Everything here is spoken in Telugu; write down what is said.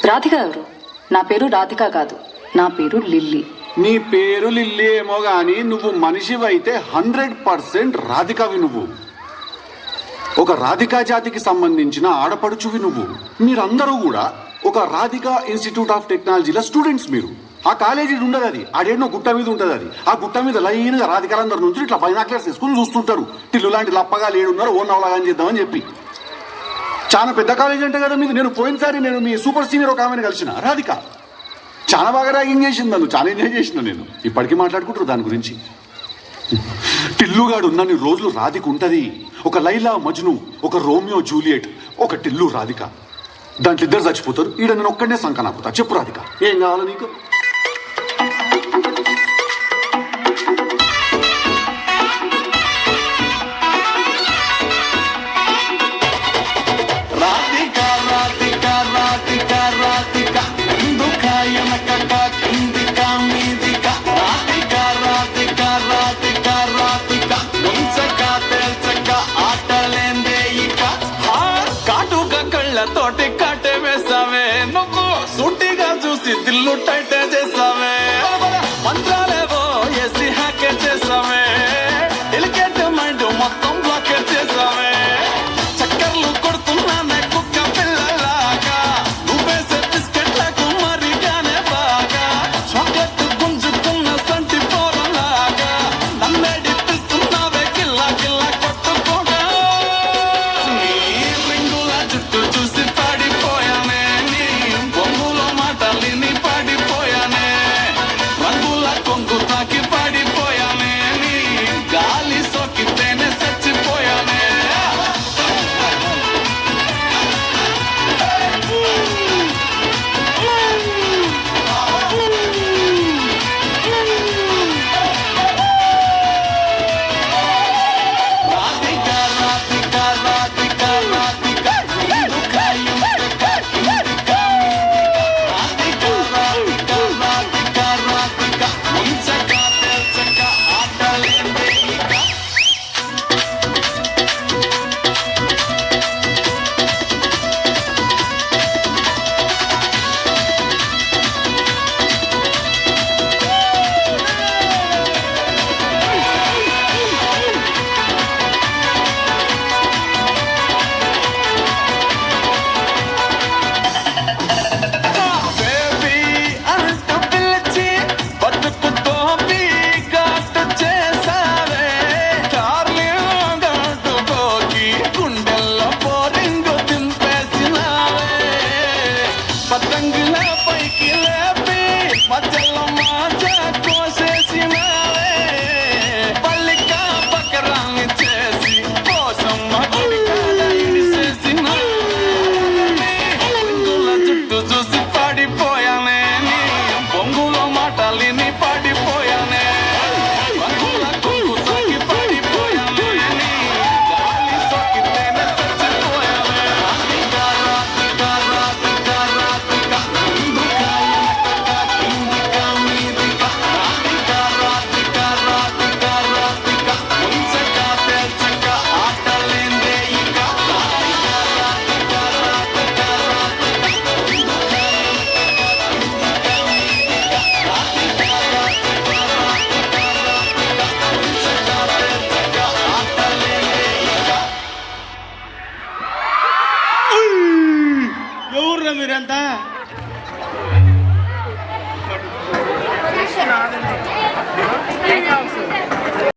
రాధిక ఎవరు? నా పేరు రాధిక కాదు, నా పేరు లిల్లీ. నీ పేరు లిల్లీ ఏమో గాని నువ్వు మనిషివైతే 100% రాధికవి. నువ్వు ఒక రాధికా జాతికి సంబంధించిన ఆడపడుచువి. నువ్వు మీరందరూ కూడా ఒక రాధికా ఇన్స్టిట్యూట్ ఆఫ్ టెక్నాలజీలో స్టూడెంట్స్. మీరు ఆ కాలేజీ ఉండదు, అది ఆడేనో గుట్ట మీద ఉంటుంది. అది ఆ గుట్ట మీద లైన్గా రాధికాలందరూ నుంచి ఇట్లా బైనాక్లర్స్ తీసుకుని చూస్తుంటారు. టిల్లు లాంటి లప్పగా లేడున్నారు, ఓ నవలాగా చేద్దామని చెప్పి. చాలా పెద్ద కాలేజీ అంటే కదా మీది. నేను పోయినసారి మీ సూపర్ సీనియర్ ఒక ఆమెను కలిసిన రాధిక. చాలా బాగా ర్యాగింగ్ చేసింది నన్ను, చాలా ఎంజాయ్ చేసిన. నేను ఇప్పటికీ మాట్లాడుకుంటారు దాని గురించి. టిల్లుగాడు ఉన్నన్ని రోజులు రాధిక ఉంటది. ఒక లైలా మజ్ను, ఒక రోమియో జూలియట్, ఒక టిల్లు రాధిక. దాంట్లో ఇద్దరు చచ్చిపోతారు. ఈడ నేను ఒక్కడనే సంకనాపుతా. చెప్పు రాధిక, ఏం కావాలి నీకు? తోటి కట్టే వేసావే నువ్వు, సూటిగా చూసి దిల్లు టైటే చేసావే, మంత్రాలేవో వేసి హ్యాకే చేసావే, ఎలికేట్ మైండ్ మొత్తం బ్లాకే చేసావే, చక్కర్లు కొడుతున్నానే కుక్క పిల్లలాగా, నువ్వేసే బిస్కెట్లకు మరిగానే బాగా, చాక్లెట్ గుంజుకున్న సంటి పోరలాగా, నన్నేడిపిస్తున్నావే గిల్లా గిల్లా కొట్టుకోగా, నీ రింగుల జుట్టు చూసి పడిపోయానే, నీ బొంగులో మాటలిని పడిపోయానే, రంగుల కొంగు తాకి పడిపోయానే, నీ గాలి సోకితేనే చచ్చిపోయానే. రాధిక రాధిక రాధిక రాధిక ఎందుక ఎందుక ఎందుక రాధిక రాధిక రాధిక రాధిక ముంచక తెల్చక ఆటలేందే ఇక. బేబీ అంటూ పిలిచి బతుకుతో ఘాటు చేసావే, డార్లింగ్ అంటూ పోకి గుండెల్లో బోరింగు దింపేసినావే, పతంగుల పైకి లేపి మధ్యలో మాజా